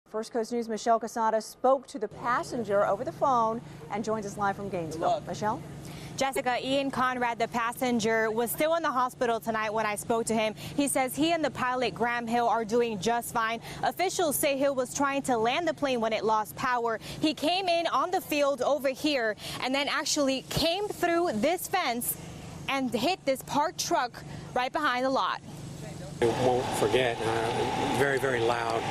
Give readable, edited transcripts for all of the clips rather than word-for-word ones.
First Coast News' Michelle Casada spoke to the passenger over the phone and joins us live from Gainesville. Michelle? Jessica, Ian Conrad, the passenger, was still in the hospital tonight when I spoke to him. He says he and the pilot, Graham Hill, are doing just fine. Officials say Hill was trying to land the plane when it lost power. He came in on the field over here and then actually came through this fence and hit this parked truck right behind the lot. I won't forget, very, very loud,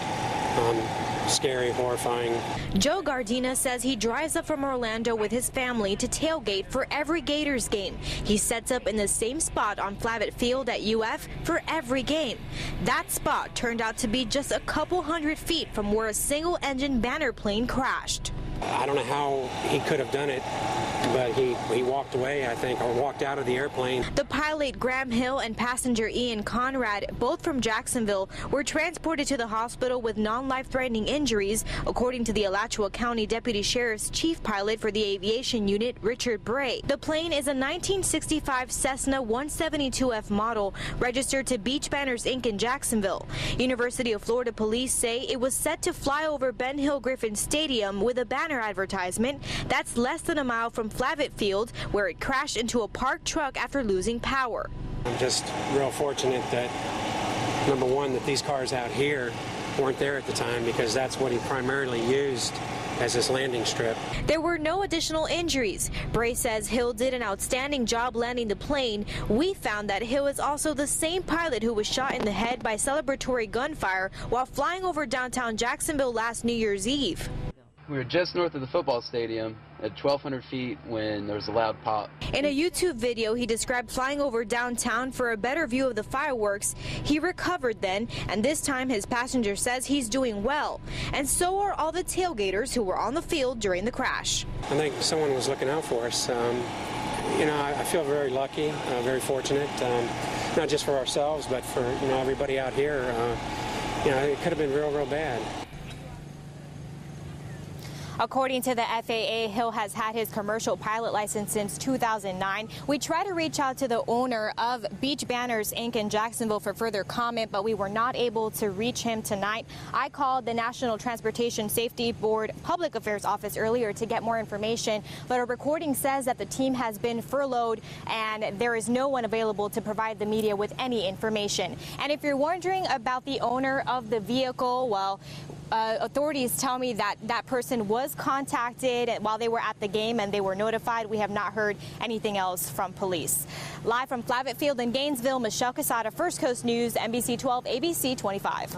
scary, horrifying. Joe Gardina says he drives up from Orlando with his family to tailgate for every Gators game. He sets up in the same spot on Flavitt Field at UF for every game. That spot turned out to be just a couple hundred feet from where a single-engine Banner plane crashed. I don't know how he could have done it, but he walked away, I think, or walked out of the airplane. The pilot, Graham Hill, and passenger Ian Conrad, both from Jacksonville, were transported to the hospital with non-life-threatening injuries, according to the Alachua County Deputy Sheriff's Chief Pilot for the Aviation Unit, Richard Bray. The plane is a 1965 Cessna 172F model, registered to Beach Banners Inc. in Jacksonville. University of Florida police say it was set to fly over Ben Hill Griffin Stadium with a banner advertisement. That's less than a mile from Flavitt Field, where it crashed into a parked truck after losing power. I'm just real fortunate that, number one, that these cars out here weren't there at the time, because that's what he primarily used as his landing strip. There were no additional injuries. Bray says Hill did an outstanding job landing the plane. We found that Hill is also the same pilot who was shot in the head by celebratory gunfire while flying over downtown Jacksonville last New Year's Eve. We were just north of the football stadium at 1,200 feet when there was a loud pop. In a YouTube video, he described flying over downtown for a better view of the fireworks. He recovered then, and this time his passenger says he's doing well. And so are all the tailgaters who were on the field during the crash. I think someone was looking out for us. You know, I feel very lucky, very fortunate, not just for ourselves, but for, you know, everybody out here. You know, it could have been real, real bad. According to the FAA, Hill has had his commercial pilot license since 2009. We tried to reach out to the owner of Beach Banners Inc. in Jacksonville for further comment, but we were not able to reach him tonight. I called the National Transportation Safety Board Public Affairs Office earlier to get more information, but a recording says that the team has been furloughed and there is no one available to provide the media with any information. And if you're wondering about the owner of the vehicle, well, authorities tell me that that person was contacted while they were at the game and they were notified. We have not heard anything else from police. Live from Flavitt Field in Gainesville, Michelle Casada, First Coast News, NBC 12, ABC 25.